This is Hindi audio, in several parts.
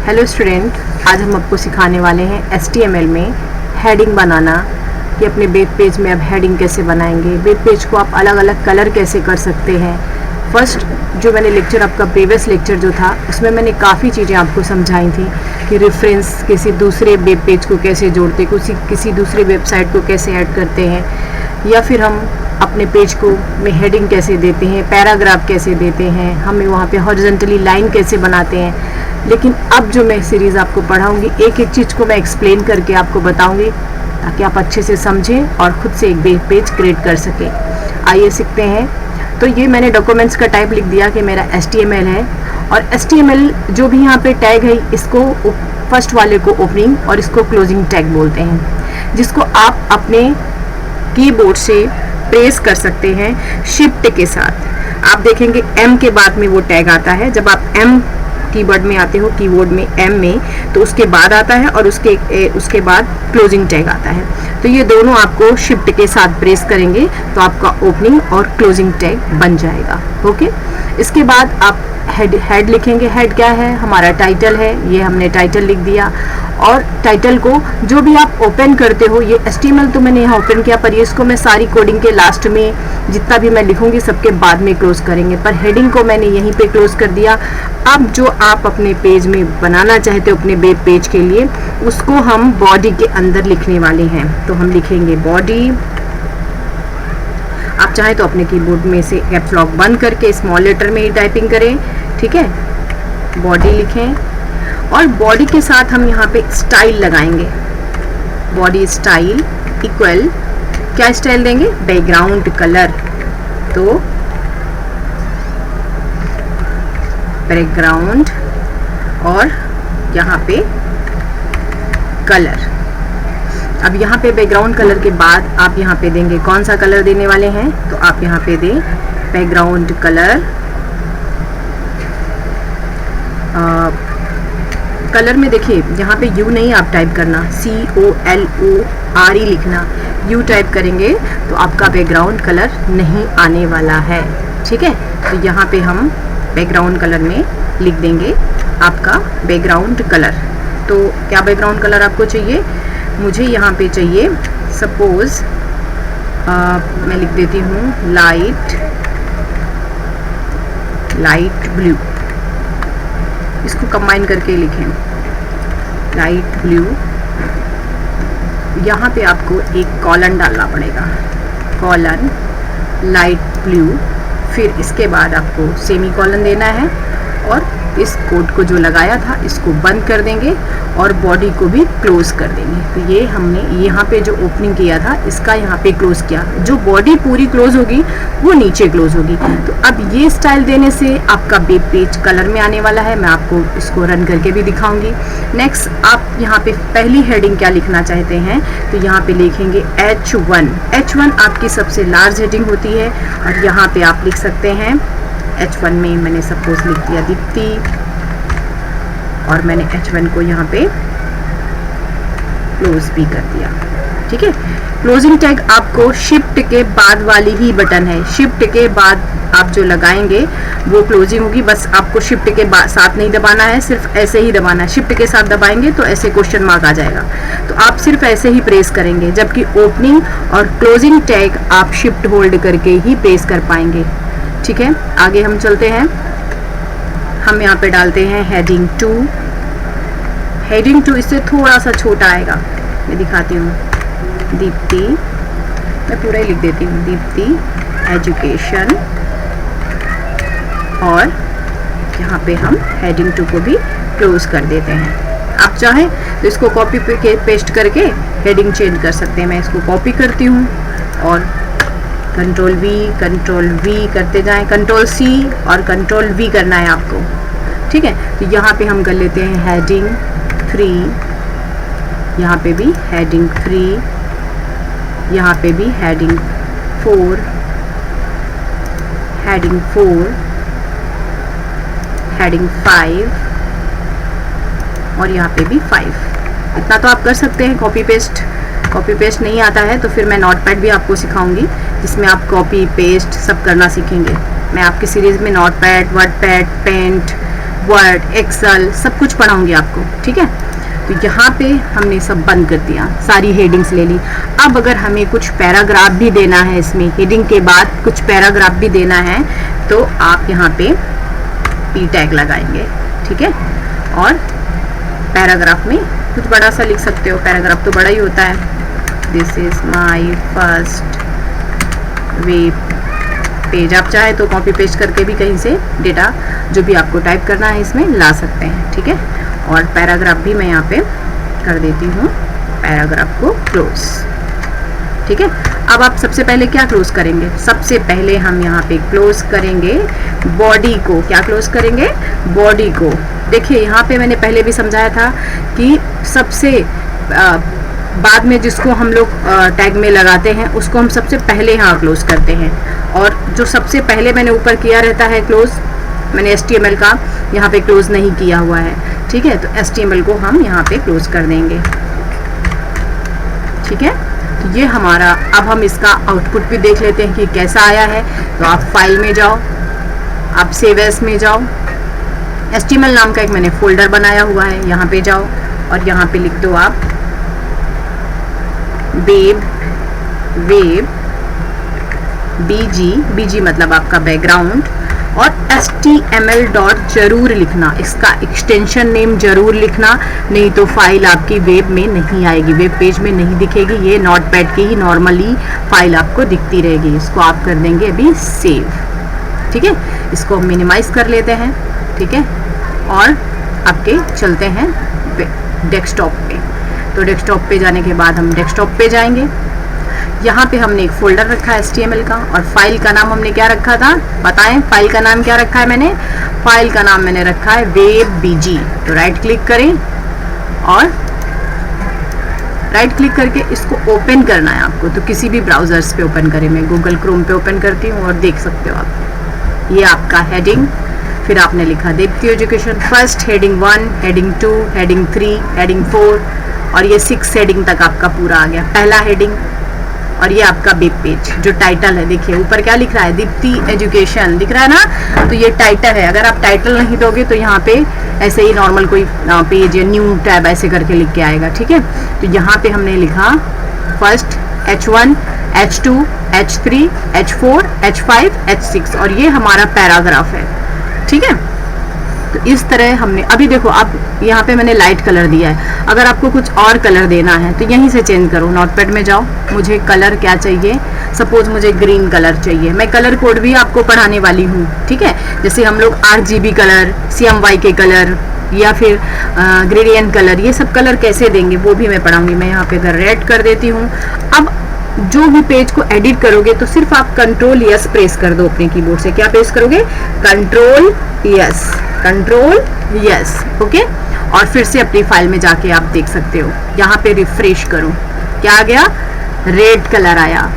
हेलो स्टूडेंट, आज हम आपको सिखाने वाले हैं HTML में हेडिंग बनाना कि अपने वेब पेज में अब हेडिंग कैसे बनाएंगे। वेब पेज को आप अलग अलग कलर कैसे कर सकते हैं। फर्स्ट जो मैंने लेक्चर, आपका प्रीवियस लेक्चर जो था, उसमें मैंने काफ़ी चीज़ें आपको समझाई थी कि रेफरेंस किसी दूसरे वेब पेज को कैसे जोड़ते, किसी दूसरी वेबसाइट को कैसे ऐड करते हैं, या फिर हम अपने पेज को में हेडिंग कैसे देते हैं, पैराग्राफ कैसे देते हैं, हमें वहाँ पे हॉरिजॉन्टली लाइन कैसे बनाते हैं। लेकिन अब जो मैं सीरीज़ आपको पढ़ाऊँगी, एक एक चीज़ को मैं एक्सप्लेन करके आपको बताऊँगी ताकि आप अच्छे से समझें और ख़ुद से एक वेब पेज क्रिएट कर सकें। आइए सीखते हैं। तो ये मैंने डॉक्यूमेंट्स का टाइप लिख दिया कि मेरा HTML है, और HTML जो भी यहाँ पे टैग है, इसको फर्स्ट वाले को ओपनिंग और इसको क्लोजिंग टैग बोलते हैं, जिसको आप अपने कीबोर्ड से प्रेस कर सकते हैं शिफ्ट के साथ। आप देखेंगे M के बाद में वो टैग आता है। जब आप M कीवर्ड में आते हो, कीबोर्ड में M में, तो उसके बाद आता है और उसके बाद क्लोजिंग टैग आता है। तो ये दोनों आपको शिफ्ट के साथ प्रेस करेंगे तो आपका ओपनिंग और क्लोजिंग टैग बन जाएगा। ओके, इसके बाद आप हेड लिखेंगे। हेड क्या है? हमारा टाइटल है। ये हमने टाइटल लिख दिया, और टाइटल को जो भी आप ओपन करते हो, ये HTML तो मैंने यहाँ ओपन किया, पर ये इसको मैं सारी कोडिंग के लास्ट में जितना भी मैं लिखूंगी सबके बाद में क्लोज करेंगे, पर हेडिंग को मैंने यहीं पे क्लोज कर दिया। अब जो आप अपने पेज में बनाना चाहते हो अपने वेब पेज के लिए, उसको हम बॉडी के अंदर लिखने वाले हैं। तो हम लिखेंगे बॉडी। आप चाहें तो अपने कीबोर्ड में से कैप्स लॉक बंद करके स्मॉल लेटर में ही टाइपिंग करें, ठीक है। बॉडी लिखें, और बॉडी के साथ हम यहाँ पे स्टाइल लगाएंगे। बॉडी स्टाइल इक्वल, क्या स्टाइल देंगे? Background colour. तो बैकग्राउंड और यहाँ पे कलर। अब यहाँ पे बैकग्राउंड कलर के बाद आप यहाँ पे देंगे कौन सा कलर देने वाले हैं, तो आप यहाँ पे दें बैकग्राउंड कलर। कलर में देखिए यहाँ पे यू नहीं आप टाइप करना, COLORE लिखना। यू टाइप करेंगे तो आपका बैकग्राउंड कलर नहीं आने वाला है, ठीक है। तो यहाँ पे हम बैकग्राउंड कलर में लिख देंगे आपका बैकग्राउंड कलर। तो क्या बैकग्राउंड कलर आपको चाहिए? मुझे यहाँ पे चाहिए, सपोज मैं लिख देती हूँ लाइट ब्लू। इसको कंबाइन करके लिखें, लाइट ब्लू। यहाँ पे आपको एक कॉलन डालना पड़ेगा, कॉलन लाइट ब्लू। फिर इसके बाद आपको सेमी कॉलन देना है, और इस कोड को जो लगाया था इसको बंद कर देंगे और बॉडी को भी क्लोज कर देंगे। तो ये हमने यहाँ पे जो ओपनिंग किया था इसका यहाँ पे क्लोज किया। जो बॉडी पूरी क्लोज होगी वो नीचे क्लोज होगी। तो अब ये स्टाइल देने से आपका वेब पेज कलर में आने वाला है। मैं आपको इसको रन करके भी दिखाऊंगी। नेक्स्ट, आप यहाँ पे पहली हेडिंग क्या लिखना चाहते हैं, तो यहाँ पे लिखेंगे H1। H1 आपकी सबसे लार्ज हेडिंग होती है, और यहाँ पे आप लिख सकते हैं H1 में मैंने सपोज लिख दिया दीप्ति, और मैंने H1 को यहाँ पे क्लोज भी कर दिया, ठीक है। क्लोजिंग टैग आपको शिफ्ट के बाद वाली ही बटन है। शिफ्ट के बाद आप जो लगाएंगे वो क्लोजिंग होगी। बस आपको शिफ्ट के साथ नहीं दबाना है, सिर्फ ऐसे ही दबाना है। शिफ्ट के साथ दबाएंगे तो ऐसे क्वेश्चन मार्क आ जाएगा, तो आप सिर्फ ऐसे ही प्रेस करेंगे, जबकि ओपनिंग और क्लोजिंग टैग आप शिफ्ट होल्ड करके ही प्रेस कर पाएंगे, ठीक है। आगे हम चलते हैं। हम यहाँ पे डालते हैं हेडिंग 2। हेडिंग 2 इससे थोड़ा सा छोटा आएगा, मैं दिखाती हूँ। दीप्ति, मैं पूरा ही लिख देती हूँ, दीप्ति एजुकेशन, और यहाँ पे हम हेडिंग 2 को भी क्लोज कर देते हैं। आप चाहें तो इसको कॉपी पेस्ट करके हेडिंग चेंज कर सकते हैं। मैं इसको कॉपी करती हूँ और कंट्रोल वी करते जाएं, कंट्रोल C और कंट्रोल V करना है आपको, ठीक है। तो यहाँ पे हम कर लेते हैं हेडिंग 3, यहाँ पे भी हेडिंग 3, यहाँ पे भी हेडिंग 4, हेडिंग 5, और यहाँ पे भी 5। इतना तो आप कर सकते हैं। कॉपी पेस्ट नहीं आता है तो फिर मैं नोटपैड भी आपको सिखाऊंगी, जिसमें आप कॉपी पेस्ट सब करना सीखेंगे। मैं आपकी सीरीज़ में Notepad, WordPad, Paint, Word, Excel सब कुछ पढ़ाऊंगी आपको, ठीक है। तो यहाँ पे हमने सब बंद कर दिया, सारी हेडिंग्स ले ली। अब अगर हमें कुछ पैराग्राफ भी देना है, इसमें हेडिंग के बाद कुछ पैराग्राफ भी देना है, तो आप यहाँ पे पी टैग लगाएंगे, ठीक है। और पैराग्राफ में कुछ बड़ा सा लिख सकते हो, पैराग्राफ तो बड़ा ही होता है। This is my first web page. आप चाहे तो कॉपी पेस्ट करके भी कहीं से डेटा जो भी आपको टाइप करना है इसमें ला सकते हैं, ठीक है। और पैराग्राफ भी मैं यहाँ पे कर देती हूँ, पैराग्राफ को क्लोज, ठीक है। अब आप सबसे पहले क्या क्लोज करेंगे? सबसे पहले हम यहाँ पे क्लोज करेंगे बॉडी को। क्या क्लोज करेंगे? बॉडी को। देखिए यहाँ पे मैंने पहले भी समझाया था कि सबसे बाद में जिसको हम लोग टैग में लगाते हैं उसको हम सबसे पहले यहाँ क्लोज करते हैं, और जो सबसे पहले मैंने ऊपर किया रहता है क्लोज, मैंने HTML का यहाँ पे क्लोज नहीं किया हुआ है, ठीक है। तो HTML को हम यहाँ पे क्लोज कर देंगे, ठीक है। तो ये हमारा, अब हम इसका आउटपुट भी देख लेते हैं कि कैसा आया है। तो आप फाइल में जाओ, आप सेव एज में जाओ, HTML नाम का एक मैंने फोल्डर बनाया हुआ है, यहाँ पे जाओ और यहाँ पे लिख दो आप वेब BG मतलब आपका बैकग्राउंड, और HTML डॉट जरूर लिखना, इसका एक्सटेंशन नेम जरूर लिखना, नहीं तो फाइल आपकी वेब में नहीं आएगी, वेब पेज में नहीं दिखेगी। ये नोटपैड की ही नॉर्मली फाइल आपको दिखती रहेगी। इसको आप कर देंगे अभी सेव, ठीक है। इसको मिनिमाइज कर लेते हैं, ठीक है, और आपके चलते हैं डेस्कटॉप पे। तो डेस्कटॉप पे जाने के बाद हम डेस्कटॉप पे जाएंगे। यहाँ पे हमने एक फोल्डर रखा है HTML का, और फाइल का नाम हमने क्या रखा था? बताएं, फाइल का नाम क्या रखा है मैंने? फाइल का नाम मैंने रखा है वेब BG। तो राइट क्लिक करें और राइट क्लिक करके इसको ओपन करना है आपको। तो किसी भी ब्राउजर्स पे ओपन करें, मैं गूगल क्रोम पे ओपन करती हूँ और देख सकते हो आप, ये आपका हेडिंग, फिर आपने लिखा Deepti education first, heading 1, heading 2, heading 3, heading 4, और ये 6 हेडिंग तक आपका पूरा आ गया, पहला हेडिंग। और ये आपका वेब पेज जो टाइटल है, देखिए ऊपर क्या लिख रहा है? दीप्ति एजुकेशन दिख रहा है ना, तो ये टाइटल है। अगर आप टाइटल नहीं दोगे तो यहाँ पे ऐसे ही नॉर्मल कोई पेज या न्यू टैब ऐसे करके लिख के आएगा, ठीक है। तो यहाँ पे हमने लिखा first H1, H2, H3, H4, H5, H6, और ये हमारा पैराग्राफ है, ठीक है। तो इस तरह हमने, अभी देखो अब यहाँ पे मैंने लाइट कलर दिया है, अगर आपको कुछ और कलर देना है तो यहीं से चेंज करो, नोटपैड में जाओ, मुझे कलर क्या चाहिए, सपोज मुझे ग्रीन कलर चाहिए, मैं कलर कोड भी आपको पढ़ाने वाली हूँ, ठीक है। जैसे हम लोग RGB कलर, CMYK कलर या फिर ग्रेडियंट कलर, ये सब कलर कैसे देंगे वो भी मैं पढ़ाऊंगी। मैं यहाँ पे अगर रेड कर देती हूँ, अब जो भी पेज को एडिट करोगे तो सिर्फ आप कंट्रोल यस प्रेस कर दो अपने कीबोर्ड से। क्या प्रेस करोगे? Control yes, okay. और फिर से अपनी फाइल में जाके आप देख सकते हो, यहाँ पे रिफ्रेश करो, क्या आ गया? रेड कलर आया,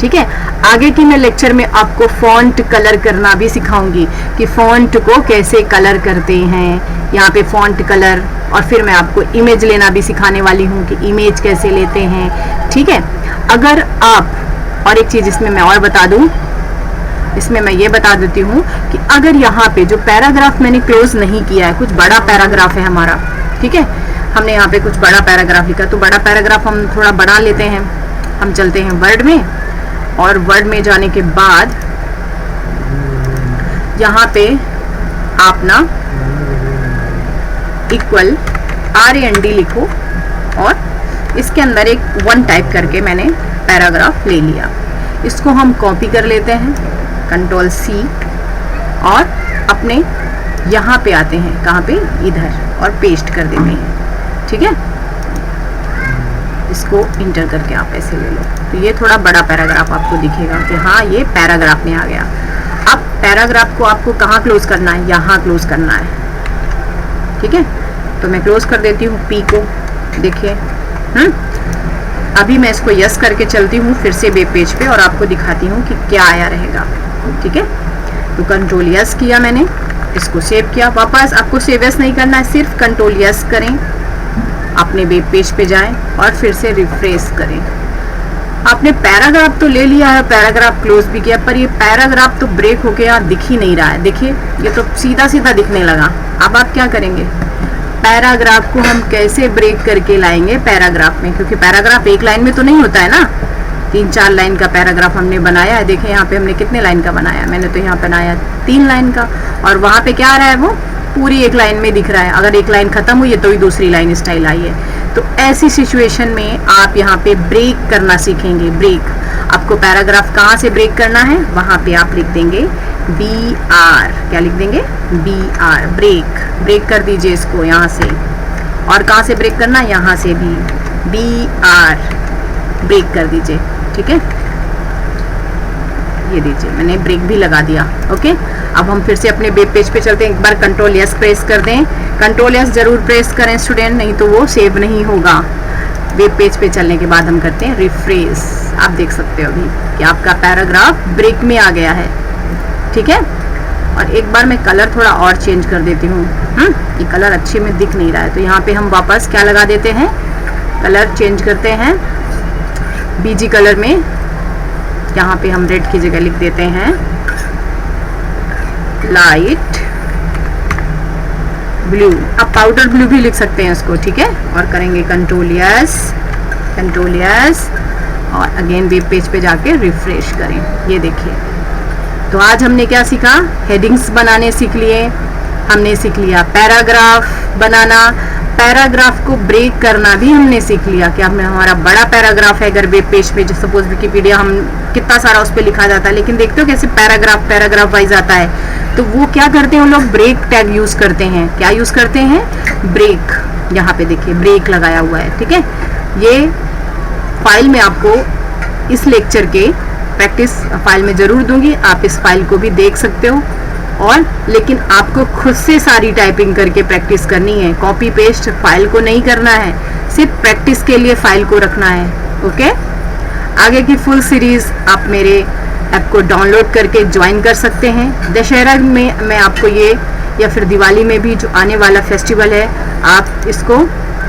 ठीक है। आगे की मैं लेक्चर में आपको फॉन्ट कलर करना भी सिखाऊंगी कि फॉन्ट को कैसे कलर करते हैं, यहाँ पे फॉन्ट कलर, और फिर मैं आपको इमेज लेना भी सिखाने वाली हूँ कि इमेज कैसे लेते हैं, ठीक है। अगर आप, और एक चीज़ इसमें मैं और बता दूँ, इसमें मैं ये बता देती हूँ कि अगर यहाँ पे जो पैराग्राफ मैंने क्लोज नहीं किया है, कुछ बड़ा पैराग्राफ है हमारा, ठीक है, हमने यहाँ पे कुछ बड़ा पैराग्राफ लिखा, तो बड़ा पैराग्राफ हम थोड़ा बढ़ा लेते हैं। हम चलते हैं वर्ड में, और वर्ड में जाने के बाद यहाँ पे आप ना इक्वल RAND लिखो, और इसके अंदर एक 1 टाइप करके मैंने पैराग्राफ ले लिया। इसको हम कॉपी कर लेते हैं, कंट्रोल C, और अपने यहाँ पे आते हैं, कहाँ पे? इधर, और पेस्ट कर देते हैं, ठीक है। इसको इंटर करके आप ऐसे ले लो, तो ये थोड़ा बड़ा पैराग्राफ आपको दिखेगा कि हाँ ये पैराग्राफ में आ गया। अब पैराग्राफ को आपको कहाँ क्लोज करना है? यहाँ क्लोज करना है, ठीक है। तो मैं क्लोज कर देती हूँ P को, देखिए। अभी मैं इसको यस करके चलती हूँ फिर से वेब पेज पे, और आपको दिखाती हूँ कि क्या आया रहेगा, ठीक है। तो कंट्रोल यस किया मैंने, इसको सेव किया। वापस आपको सेव यस नहीं करना है, सिर्फ कंट्रोल यस करें, अपने वेब पेज पे जाएं और फिर से रिफ्रेश करें, आपने पैराग्राफ तो ले लिया है, पैराग्राफ क्लोज भी किया, पर ये पैराग्राफ तो ब्रेक होके यहाँ दिख ही नहीं रहा है। देखिए ये तो सीधा सीधा दिखने लगा। अब आप क्या करेंगे, पैराग्राफ को हम कैसे ब्रेक करके लाएंगे पैराग्राफ में, क्योंकि पैराग्राफ एक लाइन में तो नहीं होता है ना, 3-4 लाइन का पैराग्राफ हमने बनाया है। देखें यहाँ पे हमने कितने लाइन का बनाया, मैंने तो यहाँ बनाया 3 लाइन का, और वहाँ पे क्या आ रहा है, वो पूरी एक लाइन में दिख रहा है। अगर एक लाइन खत्म हुई है तो ही दूसरी लाइन स्टाइल आई है। तो ऐसी सिचुएशन में आप यहाँ पे ब्रेक करना सीखेंगे। ब्रेक, आपको पैराग्राफ कहाँ से ब्रेक करना है, वहाँ पे आप लिख देंगे BR। क्या लिख देंगे, BR, ब्रेक। ब्रेक कर दीजिए इसको यहाँ से, और कहाँ से ब्रेक करना, यहाँ से भी BR ब्रेक कर दीजिए। ठीक है, ये दीजिए, मैंने ब्रेक भी लगा दिया। ओके, अब हम फिर से अपने वेब पेज पे चलते हैं। एक बार Ctrl+S प्रेस कर दें, Ctrl+S जरूर प्रेस करें स्टूडेंट, नहीं तो वो सेव नहीं होगा। वेब पेज पे चलने के बाद हम करते हैं रिफ्रेश। आप देख सकते हो अभी कि आपका पैराग्राफ ब्रेक में आ गया है। ठीक है, और एक बार मैं कलर थोड़ा और चेंज कर देती हूँ। ये कलर अच्छे में दिख नहीं रहा है, तो यहाँ पे हम वापस क्या लगा देते हैं, कलर चेंज करते हैं BG कलर में। यहाँ पे हम रेड की जगह लिख देते हैं लाइट ब्लू। आप पाउडर ब्लू भी लिख सकते हैं इसको। ठीक है, और करेंगे Ctrl+S और अगेन वेब पेज पे जाके रिफ्रेश करें। ये देखिए, तो आज हमने क्या सीखा, हेडिंग्स बनाने सीख लिए, हमने सीख लिया पैराग्राफ बनाना, पैराग्राफ को ब्रेक करना भी हमने सीख लिया कि हमने हमारा बड़ा पैराग्राफ है, अगर वेब पेज पे सपोज विकिपीडिया हम कितना सारा उस पर लिखा जाता है, लेकिन देखते हो कैसे पैराग्राफ वाइज आता है, तो वो क्या करते हैं, वो लोग ब्रेक टैग यूज करते हैं। क्या यूज करते हैं, ब्रेक। यहाँ पे देखिए ब्रेक लगाया हुआ है। ठीक है, ये फाइल में आपको इस लेक्चर के प्रैक्टिस फाइल में जरूर दूंगी, आप इस फाइल को भी देख सकते हो। और लेकिन आपको खुद से सारी टाइपिंग करके प्रैक्टिस करनी है, कॉपी पेस्ट फाइल को नहीं करना है, सिर्फ प्रैक्टिस के लिए फाइल को रखना है। ओके, आगे की फुल सीरीज आप मेरे ऐप को डाउनलोड करके ज्वाइन कर सकते हैं। दशहरा में मैं आपको ये, या फिर दिवाली में भी जो आने वाला फेस्टिवल है, आप इसको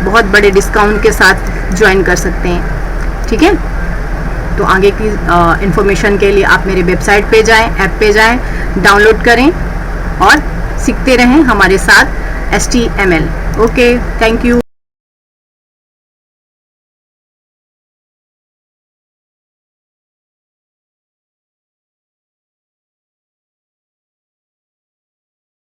बहुत बड़े डिस्काउंट के साथ ज्वाइन कर सकते हैं। ठीक है, तो आगे की इंफॉर्मेशन के लिए आप मेरे वेबसाइट पे जाएं, ऐप पे जाएं, डाउनलोड करें और सीखते रहें हमारे साथ HTML। Okay, thank you.